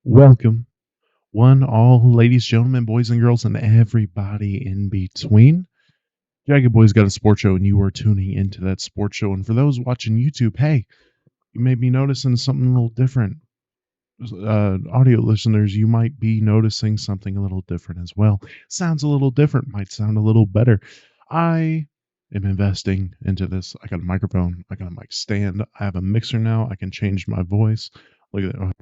Welcome, one, all ladies, gentlemen, boys and girls, and everybody in between. Jagged Boy's got a sports show, and you are tuning into that sports show. And for those watching YouTube, hey, you may be noticing something a little different. Audio listeners, you might be noticing something a little different as well. Sounds a little different, might sound a little better. I am investing into this. I got a microphone, I got a mic stand, I have a mixer now. I can change my voice. Look at that.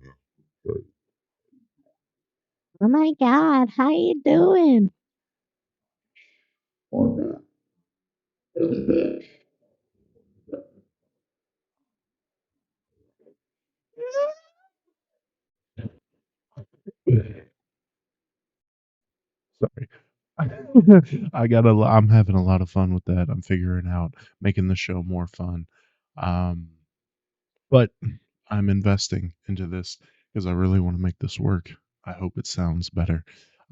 Oh my God, how you doing? Sorry. I'm having a lot of fun with that. I'm figuring out making the show more fun. Um, but I'm investing into this because I really want to make this work. I hope it sounds better.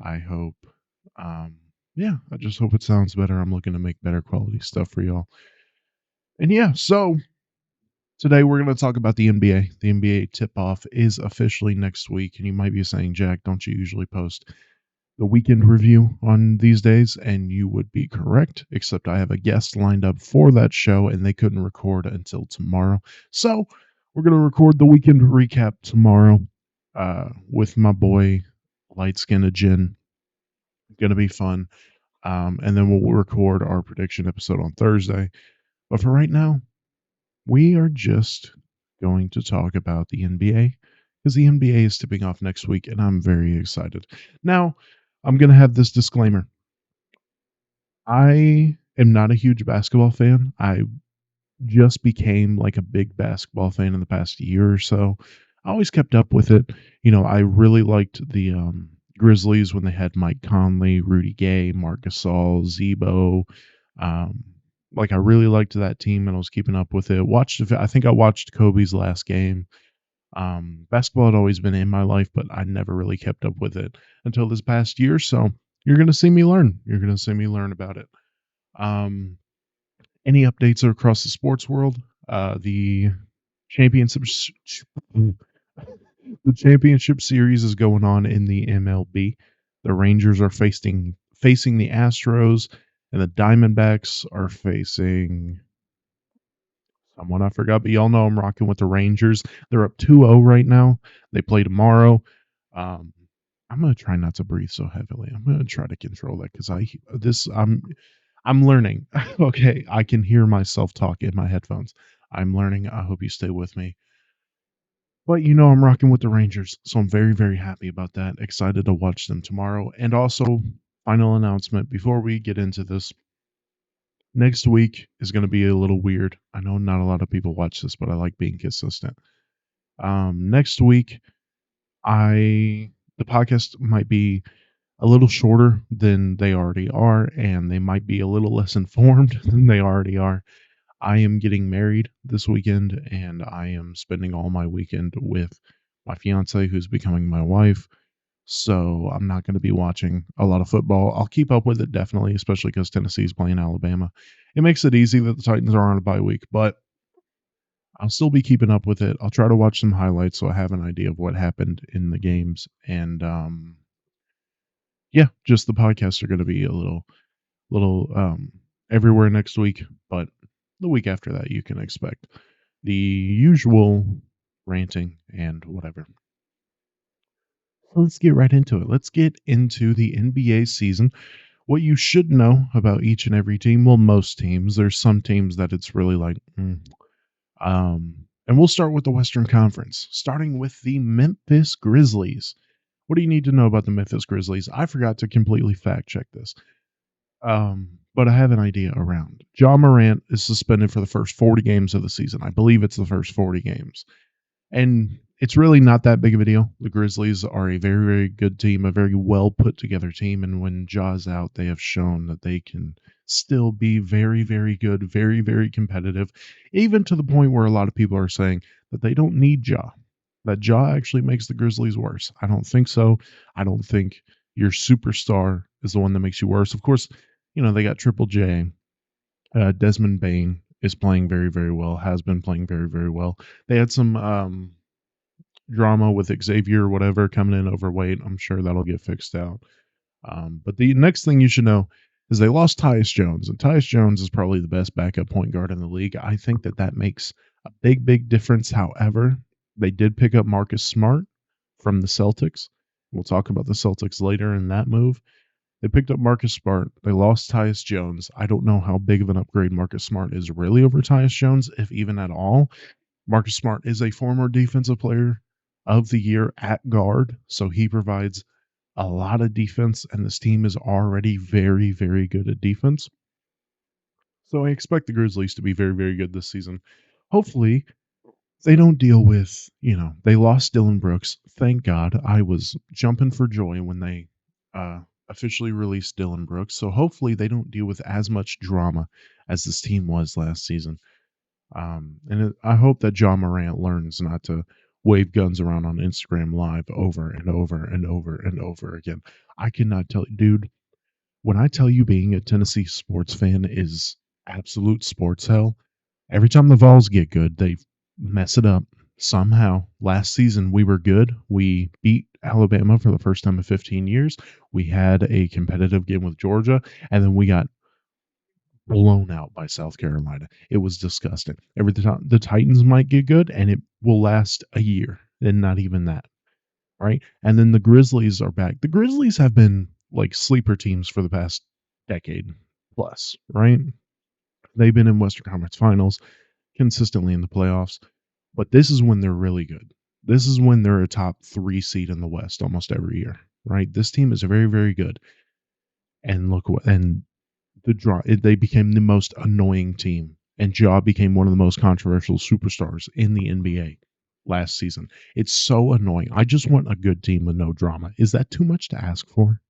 I hope, um, yeah, I just hope it sounds better. I'm looking to make better quality stuff for y'all. And yeah, so today we're going to talk about the NBA. The NBA tip off is officially next week. And you might be saying, Jack, don't you usually post the weekend review on these days? And you would be correct, except I have a guest lined up for that show and they couldn't record until tomorrow. So we're going to record the weekend recap tomorrow with my boy, Light Skin Jen. Going to be fun. And then we'll record our prediction episode on Thursday. But for right now, we are just going to talk about the NBA because the NBA is tipping off next week and I'm very excited. Now, I'm going to have this disclaimer. I am not a huge basketball fan. I just became like a big basketball fan in the past year or so. I always kept up with it. I really liked the Grizzlies when they had Mike Conley, Rudy Gay, Marc Gasol, Zebo. Um, like I really liked that team and I was keeping up with it. I think I watched Kobe's last game. Basketball had always been in my life, but I never really kept up with it until this past year. So you're gonna see me learn. You're gonna see me learn about it. Um, any updates across the sports world? The championship, the championship series is going on in the MLB. The Rangers are facing the Astros, and the Diamondbacks are facing someone I forgot. But y'all know I'm rocking with the Rangers. They're up 2-0 right now. They play tomorrow. Um, I'm gonna try not to breathe so heavily. I'm gonna try to control that because I'm learning. Okay, I can hear myself talk in my headphones. I'm learning. I hope you stay with me. But I'm rocking with the Rangers, so I'm very, very happy about that. Excited to watch them tomorrow. And also, final announcement before we get into this. Next week is going to be a little weird. I know not a lot of people watch this, but I like being consistent. Next week, the podcast might be a little shorter than they already are, and they might be a little less informed than they already are. I am getting married this weekend, and I am spending all my weekend with my fiance, who's becoming my wife. So I'm not going to be watching a lot of football. I'll keep up with it definitely, especially because Tennessee's playing Alabama. It makes it easy that the Titans are on a bye week, but I'll still be keeping up with it. I'll try to watch some highlights so I have an idea of what happened in the games. And yeah, just the podcasts are going to be a little everywhere next week, but the week after that you can expect the usual ranting and whatever. So let's get right into it. Let's get into the NBA season. What you should know about each and every team. Well, most teams. There's some teams that it's really like, and we'll start with the Western Conference, starting with the Memphis Grizzlies. What do you need to know about the Memphis Grizzlies? I forgot to completely fact check this. But I have an idea around. John Morant is suspended for the first 40 games of the season. I believe it's the first 40 games. And it's really not that big of a deal. The Grizzlies are a very, very good team, a very well put together team. And when Jaw's out, they have shown that they can still be very, very good, very, very competitive, even to the point where a lot of people are saying that they don't need Jaw. That Jaw actually makes the Grizzlies worse. I don't think so. I don't think your superstar is the one that makes you worse. Of course, they got Triple J. Desmond Bain is playing very, very well, has been playing very, very well. They had some drama with Xavier or whatever coming in overweight. I'm sure that'll get fixed out. But the next thing you should know is they lost Tyus Jones, and Tyus Jones is probably the best backup point guard in the league. I think that makes a big difference. However, they did pick up Marcus Smart from the Celtics. We'll talk about the Celtics later in that move. They picked up Marcus Smart. They lost Tyus Jones. I don't know how big of an upgrade Marcus Smart is really over Tyus Jones, if even at all. Marcus Smart is a former defensive player of the year at guard, so he provides a lot of defense, and this team is already very good at defense. So I expect the Grizzlies to be very good this season. Hopefully, they don't deal with, they lost Dylan Brooks. Thank God. I was jumping for joy when they officially released Dylan Brooks. So hopefully they don't deal with as much drama as this team was last season. I hope that John Morant learns not to wave guns around on Instagram Live over and over again. I cannot tell you, dude, when I tell you being a Tennessee sports fan is absolute sports hell, every time the Vols get good, they mess it up somehow. Last season, we were good. We beat Alabama for the first time in 15 years. We had a competitive game with Georgia, and then we got blown out by South Carolina. It was disgusting. Every time the Titans might get good, and it will last a year, and not even that. Right? And then the Grizzlies are back. The Grizzlies have been like sleeper teams for the past decade plus, right? They've been in Western Conference Finals consistently in the playoffs, but this is when they're really good. This is when they're a top 3 seed in the West almost every year, right? This team is very good. And look what and they became the most annoying team, and Ja became one of the most controversial superstars in the NBA last season. It's so annoying. I just want a good team with no drama. Is that too much to ask for?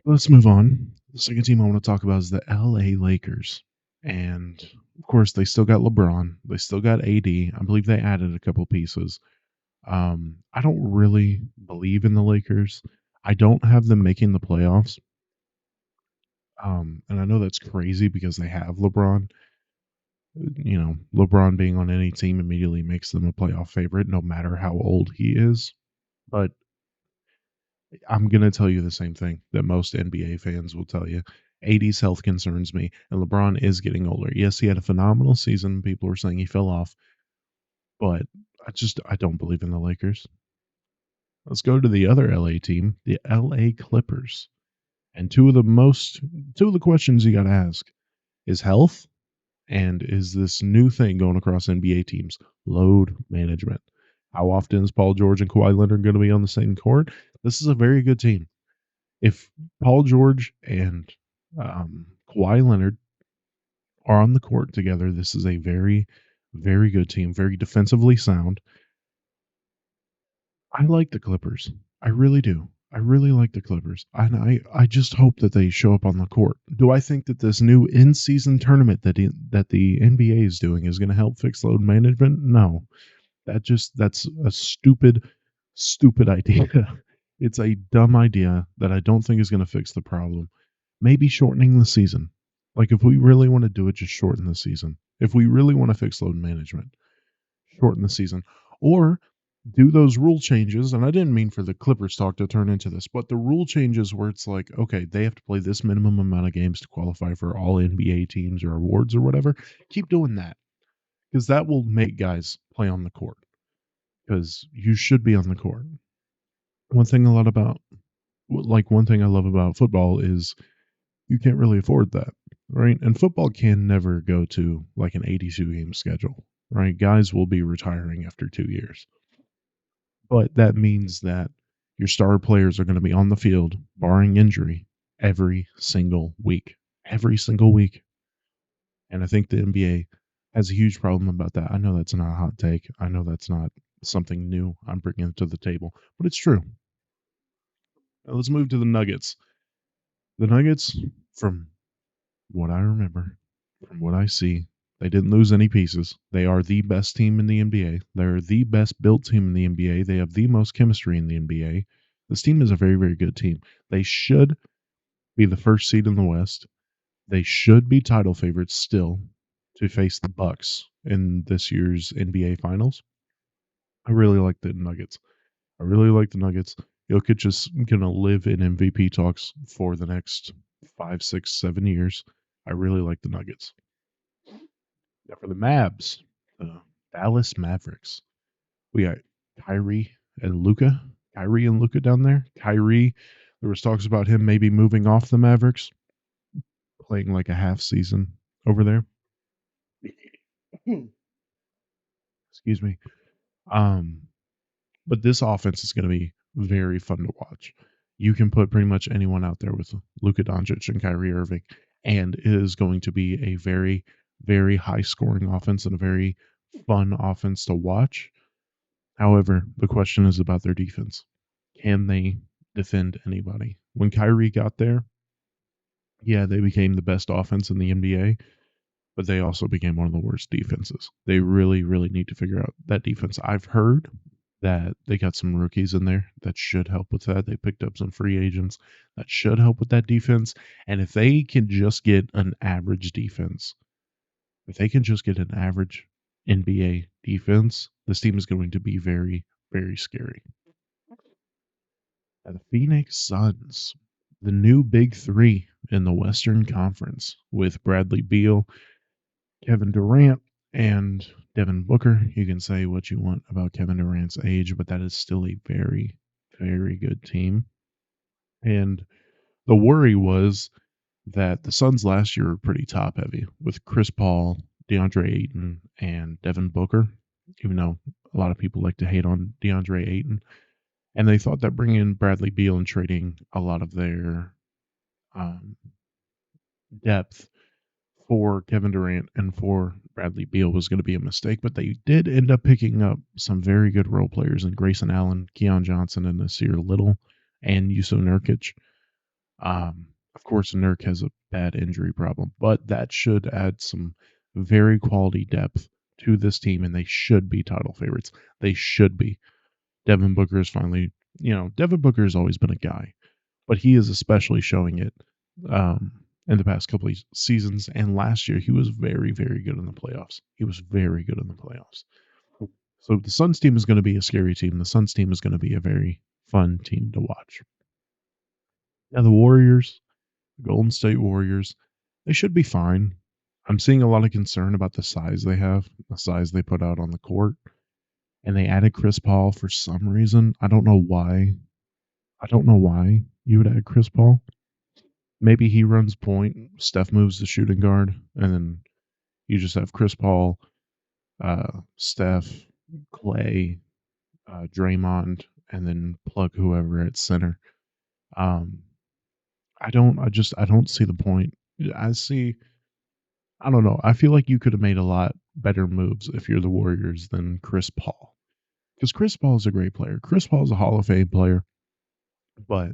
Let's move on. The second team I want to talk about is the LA Lakers. And of course, they still got LeBron. They still got AD. I believe they added a couple pieces. I don't really believe in the Lakers. I don't have them making the playoffs. And I know that's crazy because they have LeBron. LeBron being on any team immediately makes them a playoff favorite, no matter how old he is. But I'm going to tell you the same thing that most NBA fans will tell you. AD's health concerns me, and LeBron is getting older. Yes, he had a phenomenal season. People were saying he fell off, but I don't believe in the Lakers. Let's go to the other LA team, the LA Clippers. And two of the questions you got to ask is health, and is this new thing going across NBA teams, load management. How often is Paul George and Kawhi Leonard going to be on the same court? This is a very good team. If Paul George and Kawhi Leonard are on the court together, this is a very good team, very defensively sound. I like the Clippers. I really do. I really like the Clippers. And I just hope that they show up on the court. Do I think that this new in-season tournament that the NBA is doing is going to help fix load management? No. That's a stupid idea. It's a dumb idea that I don't think is going to fix the problem. Maybe shortening the season. Like if we really want to do it, just shorten the season. If we really want to fix load management, shorten the season. Or do those rule changes, and I didn't mean for the Clippers talk to turn into this, but the rule changes where it's like, okay, they have to play this minimum amount of games to qualify for all NBA teams or awards or whatever. Keep doing that because that will make guys play on the court because you should be on the court. One thing one thing I love about football is you can't really afford that, right? And football can never go to like an 82 game schedule, right? Guys will be retiring after 2 years. But that means that your star players are going to be on the field, barring injury, every single week. Every single week. And I think the NBA has a huge problem about that. I know that's not a hot take. I know that's not something new I'm bringing to the table, but it's true. Now let's move to the Nuggets. The Nuggets, from what I remember, from what I see, they didn't lose any pieces. They are the best team in the NBA. They're the best built team in the NBA. They have the most chemistry in the NBA. This team is a very good team. They should be the first seed in the West. They should be title favorites still to face the Bucks in this year's NBA Finals. I really like the Nuggets. I really like the Nuggets. Jokic is gonna live in MVP talks for the next 5, 6, 7 years. I really like the Nuggets. Now for the Mavs, the Dallas Mavericks. We got Kyrie and Luca. Kyrie and Luca down there. Kyrie, there was talks about him maybe moving off the Mavericks, playing like a half season over there. Excuse me. Um, but this offense is going to be very fun to watch. You can put pretty much anyone out there with Luka Doncic and Kyrie Irving, and it is going to be a very, very high scoring offense and a very fun offense to watch. However, the question is about their defense. Can they defend anybody? When Kyrie got there, yeah, they became the best offense in the NBA, but they also became one of the worst defenses. They really, really need to figure out that defense. I've heard that they got some rookies in there that should help with that. They picked up some free agents that should help with that defense. And if they can just get an average defense, if they can just get an average NBA defense, this team is going to be very, very scary. Now, the Phoenix Suns, the new big three in the Western Conference with Bradley Beal, Kevin Durant, and Devin Booker. You can say what you want about Kevin Durant's age, but that is still a very, very good team. And the worry was that the Suns last year were pretty top heavy with Chris Paul, DeAndre Ayton, and Devin Booker, even though a lot of people like to hate on DeAndre Ayton. And they thought that bringing in Bradley Beal and trading a lot of their um, depth for Kevin Durant and for Bradley Beal was going to be a mistake, but they did end up picking up some very good role players in Grayson Allen, Keon Johnson, and Nasir Little, and Yusuf Nurkic. Of course, Nurk has a bad injury problem, but that should add some very quality depth to this team, and they should be title favorites. They should be. Devin Booker is finally, Devin Booker has always been a guy, but he is especially showing it in the past couple of seasons. And last year, he was very, very good in the playoffs. He was very good in the playoffs. So the Suns team is going to be a scary team. The Suns team is going to be a very fun team to watch. Now, the Warriors, the Golden State Warriors, they should be fine. I'm seeing a lot of concern about the size they have, the size they put out on the court. And they added Chris Paul for some reason. I don't know why. I don't know why you would add Chris Paul. Maybe he runs point, Steph moves the shooting guard, and then you just have Chris Paul, Steph, Clay, Draymond, and then plug whoever at center. Um, I don't see the point. I don't know. I feel like you could have made a lot better moves if you're the Warriors than Chris Paul. Because Chris Paul is a great player. Chris Paul is a Hall of Fame player, but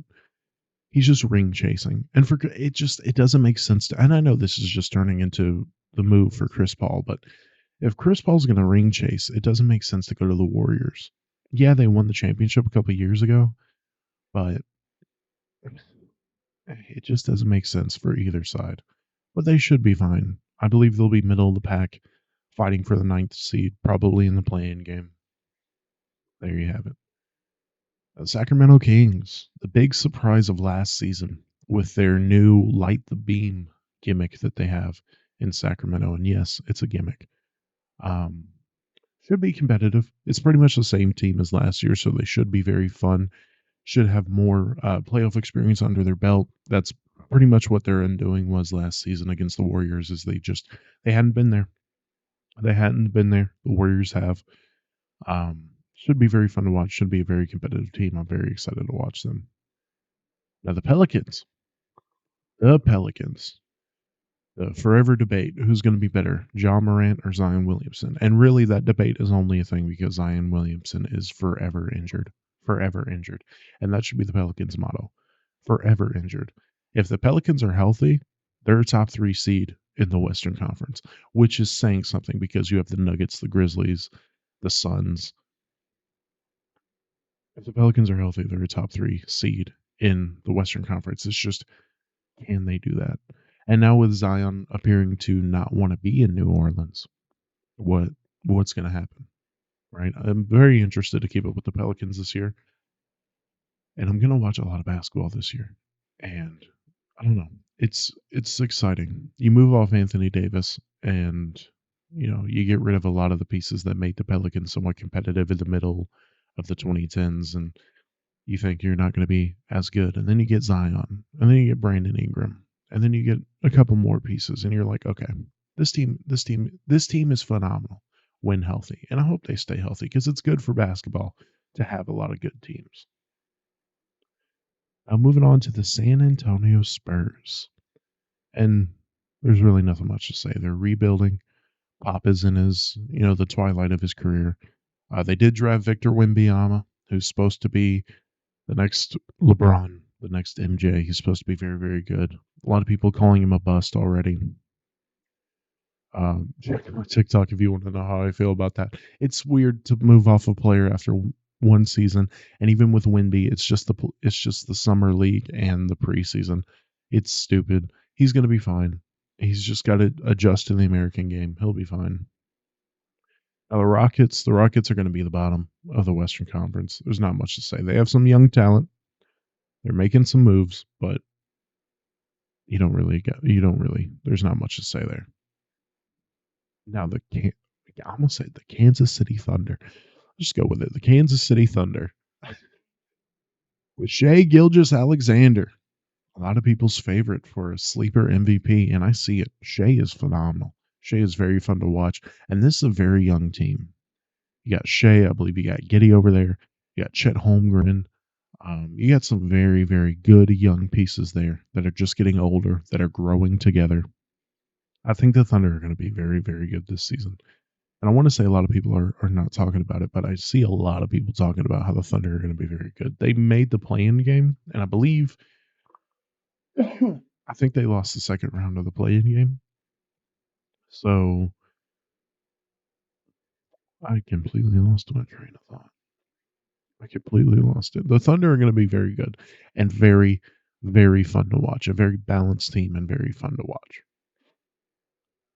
he's just ring chasing. And for it doesn't make sense to, and I know this is just turning into the move for Chris Paul, but if Chris Paul's going to ring chase, it doesn't make sense to go to the Warriors. Yeah, they won the championship a couple of years ago, but it just doesn't make sense for either side. But they should be fine. I believe they'll be middle of the pack, fighting for the ninth seed, probably in the play-in game. There you have it. The Sacramento Kings, the big surprise of last season with their new light the beam gimmick that they have in Sacramento. And yes, it's a gimmick. Um, should be competitive. It's pretty much the same team as last year, so they should be very fun. Should have more playoff experience under their belt. That's pretty much what their undoing was last season against the Warriors. Is they hadn't been there. They hadn't been there. The Warriors have. Should be very fun to watch. Should be a very competitive team. I'm very excited to watch them. Now the Pelicans. The Pelicans. The forever debate: who's going to be better, John Morant or Zion Williamson? And really, that debate is only a thing because Zion Williamson is forever injured, and that should be the Pelicans' motto: forever injured. If the Pelicans are healthy, they're a top 3 seed in the Western Conference, which is saying something because you have the Nuggets, the Grizzlies, the Suns. If the Pelicans are healthy, they're a top 3 seed in the Western Conference. It's just, can they do that? And now with Zion appearing to not want to be in New Orleans, what what's going to happen, right? I'm very interested to keep up with the Pelicans this year, and I'm gonna watch a lot of basketball this year. And I don't know, it's exciting. You move off Anthony Davis, and you get rid of a lot of the pieces that made the Pelicans somewhat competitive in the middle of the 2010s, and you think you're not going to be as good, and then you get Zion, and then you get Brandon Ingram, and then you get a couple more pieces, and you're like, okay, this team is phenomenal when healthy, and I hope they stay healthy because it's good for basketball to have a lot of good teams. Now moving on to the San Antonio Spurs, and there's really nothing much to say. They're rebuilding. Pop is in his, the twilight of his career. They did draft Victor Wembanyama, who's supposed to be the next LeBron, the next MJ. He's supposed to be very, very good. A lot of people calling him a bust already. Check my TikTok if you want to know how I feel about that. It's weird to move off a player after one season, and even with Wemby, it's just the summer league and the preseason. It's stupid. He's gonna be fine. He's just got to adjust to the American game. He'll be fine. Now the Rockets are going to be the bottom of the Western Conference. There's not much to say. They have some young talent. They're making some moves, but you don't really. There's not much to say there. Now I almost said the Kansas City Thunder. Just go with it. The Kansas City Thunder with Shea Gilgeous-Alexander, a lot of people's favorite for a sleeper MVP, and I see it. Shea is phenomenal. Shea is very fun to watch, and this is a very young team. You got Shea, I believe you got Giddy over there. You got Chet Holmgren. You got some very, very good young pieces there that are just getting older, that are growing together. I think the Thunder are going to be very, very good this season. And I want to say a lot of people are not talking about it, but I see a lot of people talking about how the Thunder are going to be very good. They made the play-in game, and I believe, I think they lost the second round of the play-in game. So I completely lost my train of thought. I completely lost it. The Thunder are going to be very good and very, very fun to watch. A very balanced team and very fun to watch.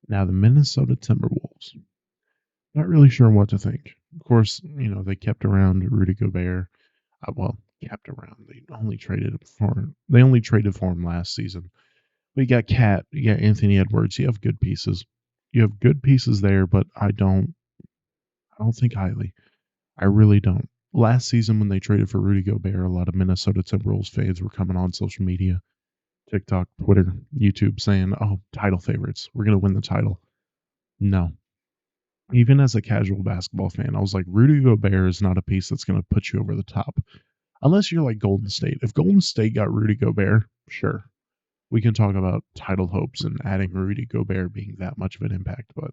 Now, the Minnesota Timberwolves. Not really sure what to think. Of course, they kept around Rudy Gobert. Well, kept around. They only traded for him last season. But you got Cat, you got Anthony Edwards. You have good pieces. You have good pieces there, but I don't think highly. I really don't. Last season when they traded for Rudy Gobert, a lot of Minnesota Timberwolves fans were coming on social media, TikTok, Twitter, YouTube saying, "Oh, title favorites. We're going to win the title." No. Even as a casual basketball fan, I was like, Rudy Gobert is not a piece that's going to put you over the top. Unless you're like Golden State. If Golden State got Rudy Gobert, sure. We can talk about title hopes and adding Rudy Gobert being that much of an impact. But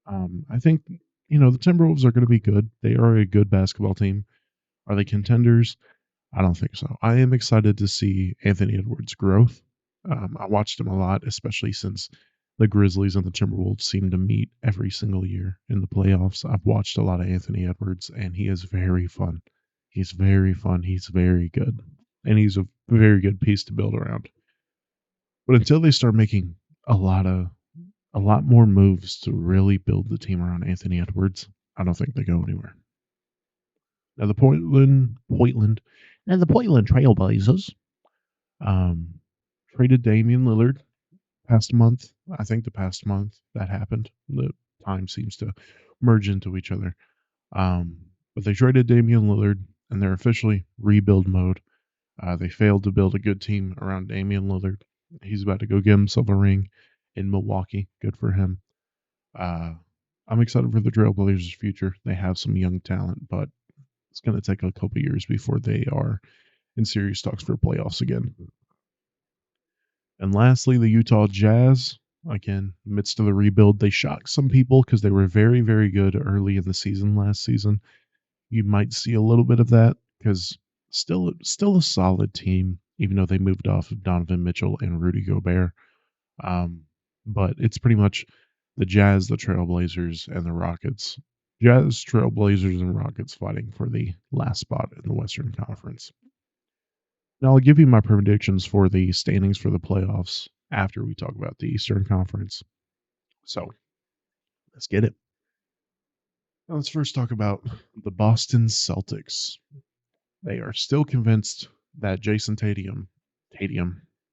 I think, the Timberwolves are going to be good. They are a good basketball team. Are they contenders? I don't think so. I am excited to see Anthony Edwards' growth. I watched him a lot, especially since the Grizzlies and the Timberwolves seem to meet every single year in the playoffs. I've watched a lot of Anthony Edwards, and he is very fun. He's very fun. He's very good. And he's a very good piece to build around. But until they start making a lot of a lot more moves to really build the team around Anthony Edwards, I don't think they go anywhere. Now the Portland Trailblazers um, traded Damian Lillard past month. I think the past month that happened. The time seems to merge into each other. But they traded Damian Lillard, and they're officially rebuild mode. They failed to build a good team around Damian Lillard. He's about to go get himself a ring in Milwaukee. Good for him. Uh, I'm excited for the Trailblazers' future. They have some young talent, but it's going to take a couple years before they are in serious talks for playoffs again. And lastly, the Utah Jazz. Again, midst of the rebuild, they shocked some people because they were very, very good early in the season last season. You might see a little bit of that because still a solid team, even though they moved off of Donovan Mitchell and Rudy Gobert. But it's pretty much the Jazz, the Trailblazers, and the Rockets. Jazz, Trailblazers, and Rockets fighting for the last spot in the Western Conference. Now, I'll give you my predictions for the standings for the playoffs after we talk about the Eastern Conference. So, let's get it. Now let's first talk about the Boston Celtics. They are still convinced that Tatum,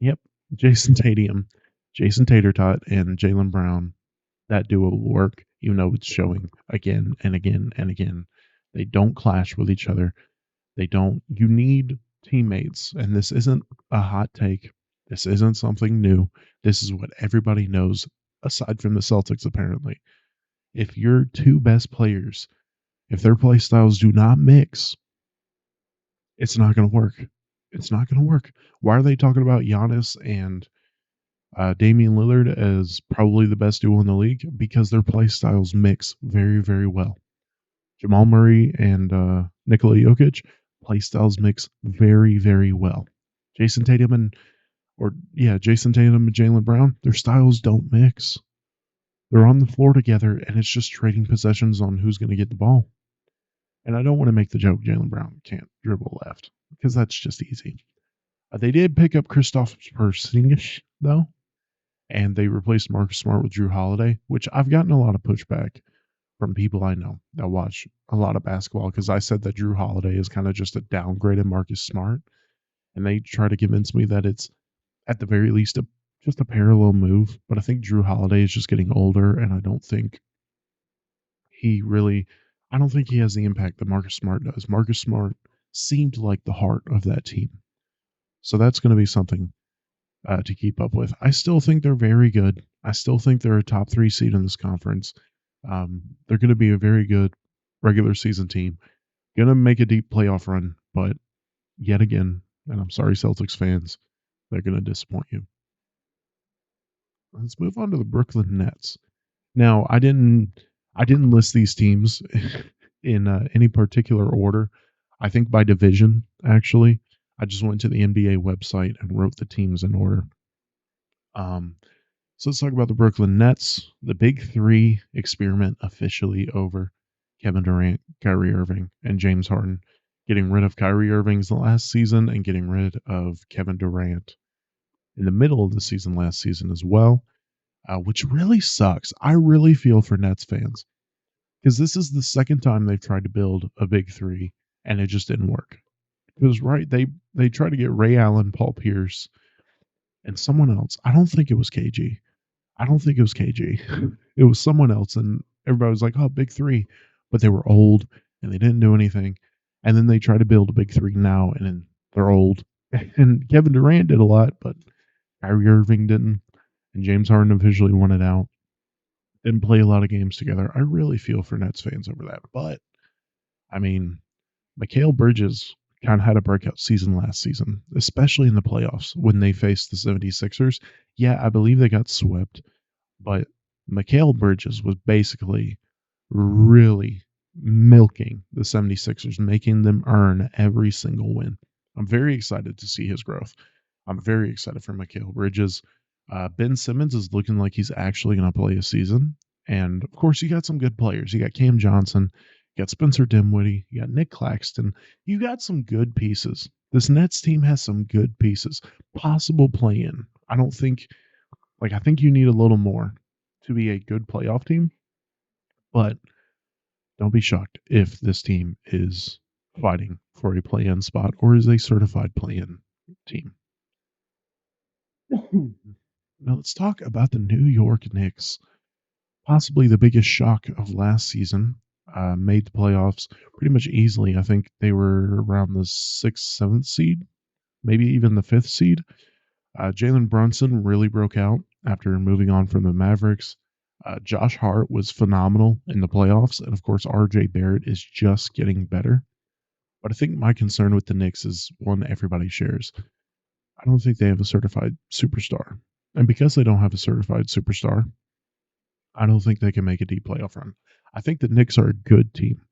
yep, Jason Tatum, Jason Tatertot, and Jalen Brown, that duo will work, even though it's showing again and again and again. They don't clash with each other. They don't. You need teammates, and this isn't a hot take. This isn't something new. This is what everybody knows, aside from the Celtics, apparently. If your two best players, if their play styles do not mix, it's not going to work. It's not going to work. Why are they talking about Giannis and Damian Lillard as probably the best duo in the league? Because their play styles mix very, very well. Jamal Murray and Nikola Jokic play styles mix very, very well. Jason Tatum and Jason Tatum and Jalen Brown, their styles don't mix. They're on the floor together, and it's just trading possessions on who's going to get the ball. And I don't want to make the joke Jalen Brown can't dribble left because that's just easy. They did pick up Kristaps Porzingis though, and they replaced Marcus Smart with Drew Holiday, which I've gotten a lot of pushback from people I know that watch a lot of basketball because I said that Drew Holiday is kind of just a downgraded Marcus Smart, and they try to convince me that it's at the very least just a parallel move. But I think Drew Holiday is just getting older, and he really, I don't think he has the impact that Marcus Smart does. Marcus Smart seemed like the heart of that team, so that's going to be something to keep up with. I still think they're very good. I still think they're a top 3 seed in this conference. They're going to be a very good regular season team. Going to make a deep playoff run, but yet again, and I'm sorry, Celtics fans, they're going to disappoint you. Let's move on to the Brooklyn Nets. Now, I didn't list these teams in any particular order. I think by division, actually. I just went to the NBA website and wrote the teams in order. Um, So let's talk about the Brooklyn Nets. The Big Three experiment officially over. Kevin Durant, Kyrie Irving, and James Harden. Getting rid of Kyrie Irving's last season and getting rid of Kevin Durant in the middle of the season last season as well, which really sucks. I really feel for Nets fans because this is the second time they've tried to build a Big Three and it just didn't work. Because they tried to get Ray Allen, Paul Pierce, and someone else. I don't think it was KG. I don't think it was KG. It was someone else, and everybody was like, "Oh, big three," but they were old and they didn't do anything. And then they try to build a big three now, and then they're old. And Kevin Durant did a lot, but Kyrie Irving didn't, and James Harden officially won it out. Didn't play a lot of games together. I really feel for Nets fans over that, but I mean, Mikal Bridges kind of had a breakout season last season, especially in the playoffs when they faced the 76ers. Yeah, I believe they got swept, but Mikal Bridges was basically really milking the 76ers, making them earn every single win. I'm very excited to see his growth. I'm very excited for Mikal Bridges. Ben Simmons is looking like he's actually going to play a season. And of course, you got some good players. You got Cam Johnson, you got Spencer Dinwiddie, you got Nick Claxton. You got some good pieces. This Nets team has some good pieces. Possible play in. I think you need a little more to be a good playoff team, but don't be shocked if this team is fighting for a play in spot or is a certified play in team. Now let's talk about the New York Knicks. Possibly the biggest shock of last season. Made the playoffs pretty much easily. I think they were around the 6th, 7th seed, maybe even the 5th seed. Jalen Brunson really broke out after moving on from the Mavericks. Josh Hart was phenomenal in the playoffs, and of course, RJ Barrett is just getting better. But I think my concern with the Knicks is one everybody shares. I don't think they have a certified superstar. And because they don't have a certified superstar, I don't think they can make a deep playoff run. I think the Knicks are a good team.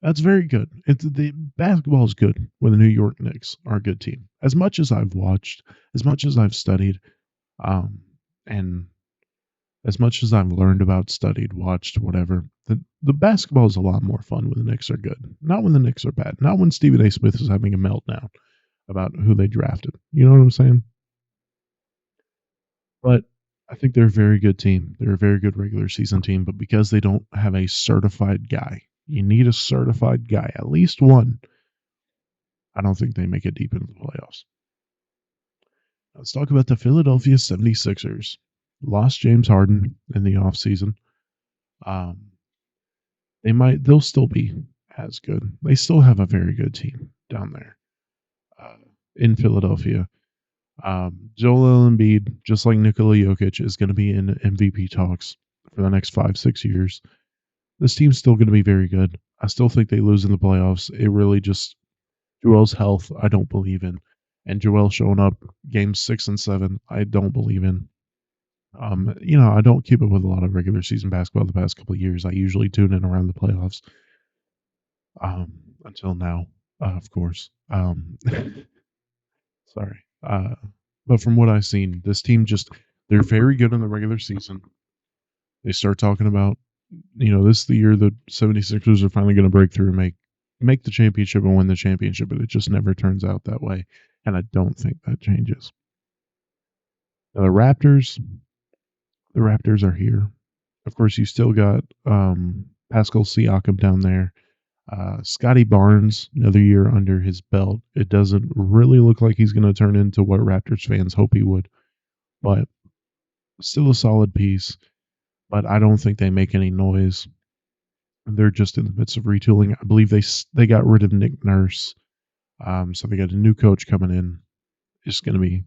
That's very good. The basketball is good when the New York Knicks are a good team. As much as I've watched, as much as I've studied, um, and as much as I've learned about, studied, watched, whatever, the basketball is a lot more fun when the Knicks are good. Not when the Knicks are bad. Not when Stephen A. Smith is having a meltdown about who they drafted. You know what I'm saying? But I think they're a very good team. They're a very good regular season team, but because they don't have a certified guy, You need a certified guy, at least one. I don't think they make it deep into the playoffs. Let's talk about the Philadelphia 76ers. Lost James Harden in the offseason. Um, they'll still be as good. They still have a very good team down there uh, in Philadelphia. Joel Embiid, just like Nikola Jokic, is going to be in MVP talks for the next 5-6 years. This team's still going to be very good. I still think they lose in the playoffs. It really just Joel's health, I don't believe in, and Joel showing up games 6 and 7, I don't believe in. I don't keep up with a lot of regular season basketball the past couple of years. I usually tune in around the playoffs. Until now, of course. Sorry. But from what I've seen, this team they're very good in the regular season. They start talking about, this is the year the 76ers are finally going to break through and make the championship and win the championship, but it just never turns out that way. And I don't think that changes. Now, the Raptors are here. Of course, you still got Pascal Siakam down there. Scotty Barnes, another year under his belt. It doesn't really look like he's going to turn into what Raptors fans hope he would, but still a solid piece. But I don't think they make any noise. They're just in the midst of retooling. I believe they got rid of Nick Nurse, so they got a new coach coming in. It's gonna be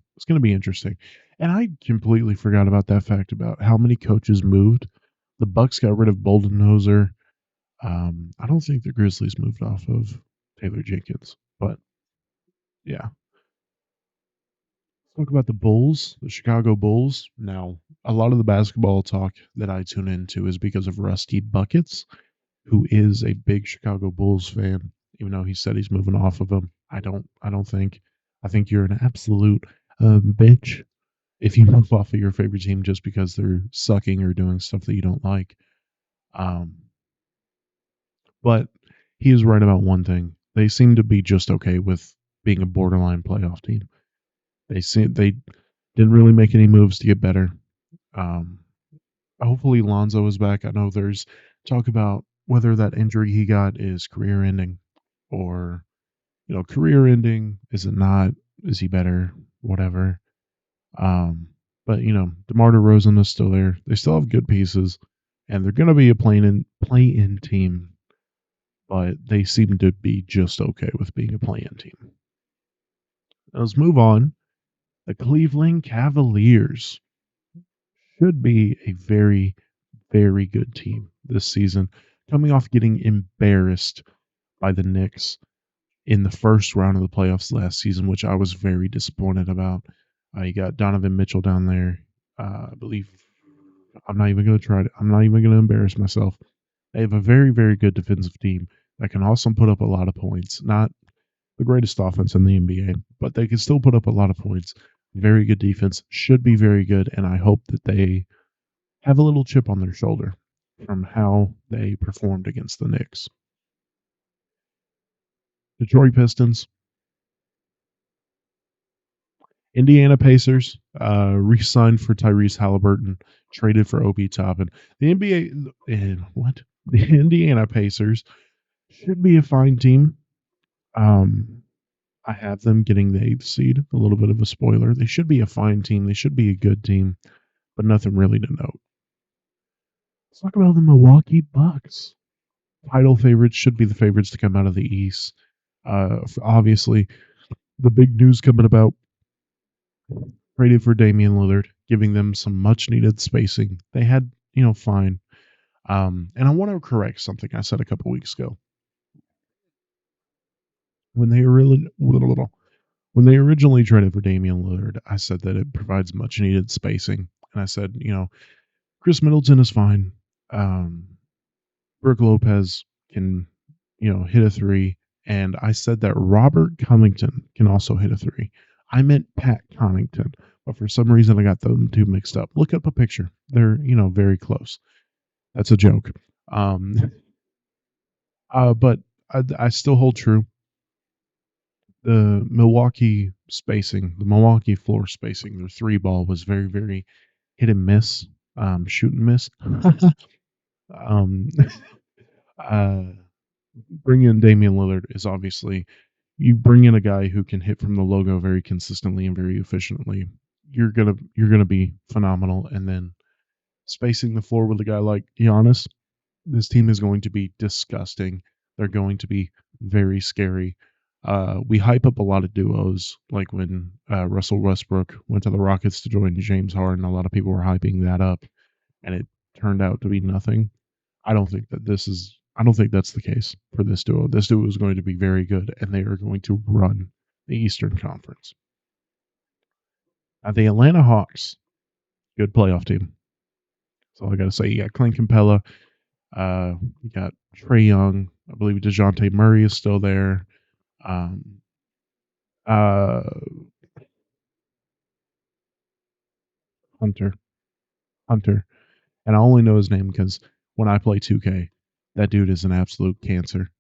interesting. And I completely forgot about that fact about how many coaches moved. The Bucks got rid of Boldenhoser. I don't think the Grizzlies moved off of Taylor Jenkins, but yeah. Let's talk about the Bulls, the Chicago Bulls. Now, a lot of the basketball talk that I tune into is because of Rusty Buckets, who is a big Chicago Bulls fan, even though he said he's moving off of them. I don't think. I think you're an absolute bitch if you move off of your favorite team just because they're sucking or doing stuff that you don't like. Um, but he is right about one thing. They seem to be just okay with being a borderline playoff team. They didn't really make any moves to get better. Um, Hopefully Lonzo is back. I know there's talk about whether that injury he got is career ending or career ending. Is it not? Is he better? Whatever. But DeMar DeRozan is still there. They still have good pieces, and they're going to be a play-in team. But they seem to be just okay with being a play-in team. Now let's move on. The Cleveland Cavaliers should be a very, very good team this season, coming off getting embarrassed by the Knicks in the first round of the playoffs last season, which I was very disappointed about. You got Donovan Mitchell down there. I believe I'm not even going to try to. I'm not even going to embarrass myself. They have a very, very good defensive team that can also put up a lot of points. Not the greatest offense in the NBA, but they can still put up a lot of points. Very good defense, should be very good, and I hope that they have a little chip on their shoulder from how they performed against the Knicks. Detroit Pistons, Indiana Pacers, re-signed for Tyrese Halliburton, traded for Obi Toppin. The what? The Indiana Pacers should be a fine team. I have them getting the 8th seed. A little bit of a spoiler. They should be a fine team. They should be a good team, but nothing really to note. Let's talk about the Milwaukee Bucks. Title favorites should be the favorites to come out of the East. Obviously, the big news coming about traded for Damian Lillard, giving them some much needed spacing. They had, fine. And I want to correct something I said a couple weeks ago. When they originally traded for Damian Lillard, I said that it provides much needed spacing. And I said, Chris Middleton is fine. Brooke Lopez can, hit a three. And I said that Robert Covington can also hit a three. I meant Pat Connaughton, but for some reason I got them two mixed up. Look up a picture. They're, very close. That's a joke. But I still hold true. The Milwaukee floor spacing, their three ball was very, very hit and miss, shoot and miss. um, bring in Damian Lillard is obviously you bring in a guy who can hit from the logo very consistently and very efficiently. You're gonna be phenomenal. And then spacing the floor with a guy like Giannis, this team is going to be disgusting. They're going to be very scary. We hype up a lot of duos, like when Russell Westbrook went to the Rockets to join James Harden. A lot of people were hyping that up, and it turned out to be nothing. I don't think that this is. I don't think that's the case for this duo. This duo is going to be very good, and they are going to run the Eastern Conference. The Atlanta Hawks, good playoff team. That's all I got to say. You got Clint Capella. You got Trey Young. I believe DeJounte Murray is still there. Um, uh, Hunter, Hunter, and I only know his name because when I play 2K, that dude is an absolute cancer.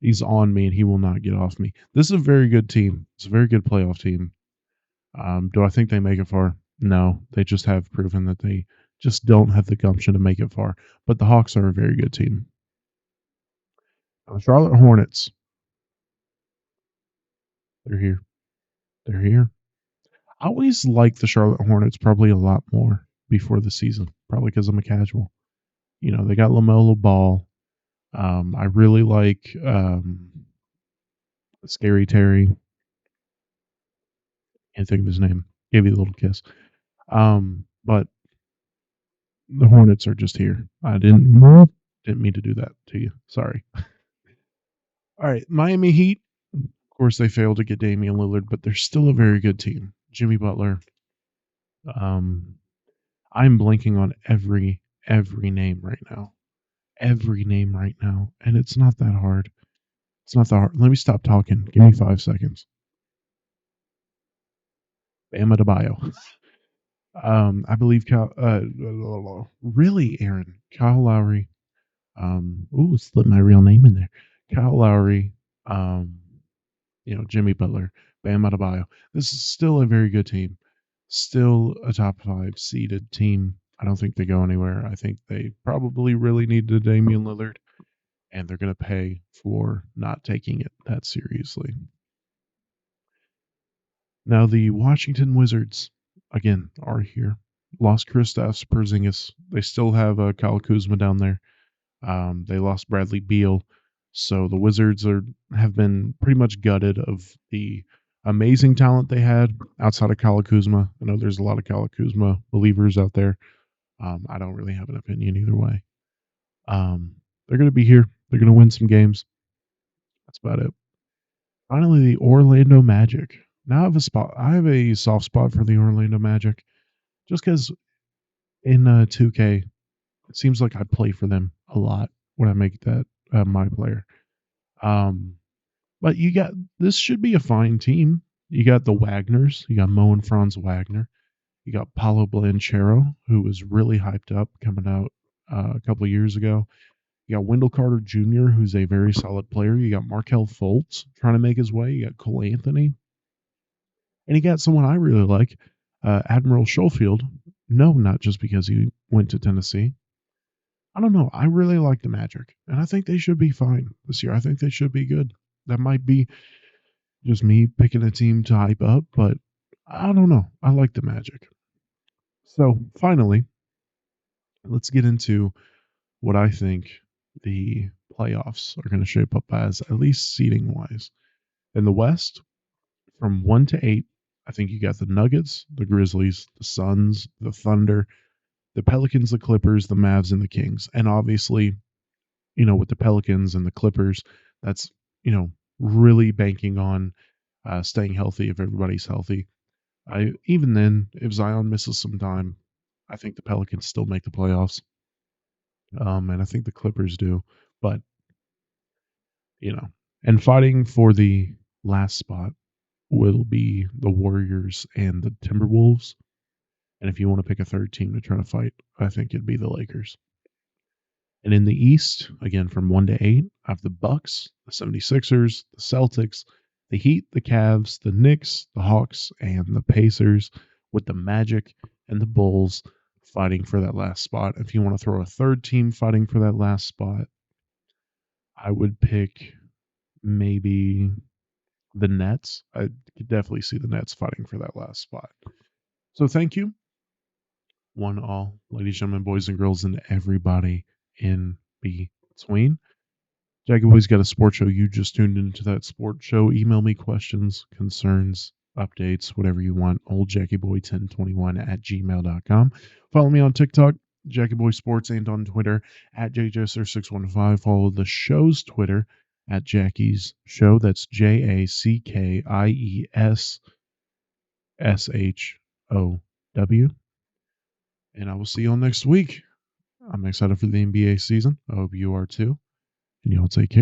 He's on me and he will not get off me. This is a very good team. It's a very good playoff team. Do I think they make it far? No, they just have proven that they just don't have the gumption to make it far. But the Hawks are a very good team. Charlotte Hornets, they're here. They're here. I always like the Charlotte Hornets probably a lot more before the season, probably because I'm a casual. You know, they got LaMelo Ball. I really like Scary Terry. Can't think of his name. Gave you a little kiss. But the Hornets are just here. I didn't mean to do that to you. Sorry. All right, Miami Heat. Of course, they failed to get Damian Lillard, but they're still a very good team. Jimmy Butler. Um, I'm blanking on every name right now. Every name right now, and it's not that hard. It's not that hard. Let me stop talking. Give me 5 seconds. Bam Adebayo. I believe really, Aaron. Kyle Lowry. Slip my real name in there. Kyle Lowry. Um, Jimmy Butler, Bam Adebayo. This is still a very good team. Still a top 5 seeded team. I don't think they go anywhere. I think they probably really need the Damian Lillard, and they're going to pay for not taking it that seriously. Now, the Washington Wizards, again, are here. Lost Kristaps Porzingis. They still have Kyle Kuzma down there. They lost Bradley Beal. So the Wizards have been pretty much gutted of the amazing talent they had outside of Kyle Kuzma. I know there's a lot of Kyle Kuzma believers out there. I don't really have an opinion either way. They're going to be here. They're going to win some games. That's about it. Finally, the Orlando Magic. Now I have a soft spot for the Orlando Magic, just because in 2K, it seems like I play for them a lot when I make that my player. Um, but this should be a fine team. You got the Wagners. You got Mo and Franz Wagner. You got Paulo Blanchero, who was really hyped up coming out a couple of years ago. You got Wendell Carter Jr., who's a very solid player. You got Markel Fultz trying to make his way. You got Cole Anthony. And you got someone I really like, Admiral Schofield. No, not just because he went to Tennessee. I don't know. I really like the Magic, and I think they should be fine this year. I think they should be good. That might be just me picking a team to hype up, but I don't know. I like the Magic. So finally, let's get into what I think the playoffs are going to shape up as, at least seeding wise. In the West, from 1 to 8, I think you got the Nuggets, the Grizzlies, the Suns, the Thunder, the Pelicans, the Clippers, the Mavs, and the Kings. And obviously, with the Pelicans and the Clippers, that's, really banking on staying healthy if everybody's healthy. Even then, if Zion misses some time, I think the Pelicans still make the playoffs. And I think the Clippers do. But, and fighting for the last spot will be the Warriors and the Timberwolves. And if you want to pick a third team to try to fight, I think it'd be the Lakers. And in the East, again from 1 to 8, I have the Bucks, the 76ers, the Celtics, the Heat, the Cavs, the Knicks, the Hawks, and the Pacers, with the Magic and the Bulls fighting for that last spot. If you want to throw a third team fighting for that last spot, I would pick maybe the Nets. I could definitely see the Nets fighting for that last spot. So thank you, one all, ladies, gentlemen, boys and girls, and everybody in between. Jackie Boy's got a sports show. You just tuned into that sports show. Email me questions, concerns, updates, whatever you want. oldjackieboy1021 at gmail.com. Follow me on TikTok, Jackie Boy Sports, and on Twitter at JJSer615. Follow the show's Twitter at Jackie's Show. That's JACKIESSHOW. And I will see you all next week. I'm excited for the NBA season. I hope you are too. And y'all take care.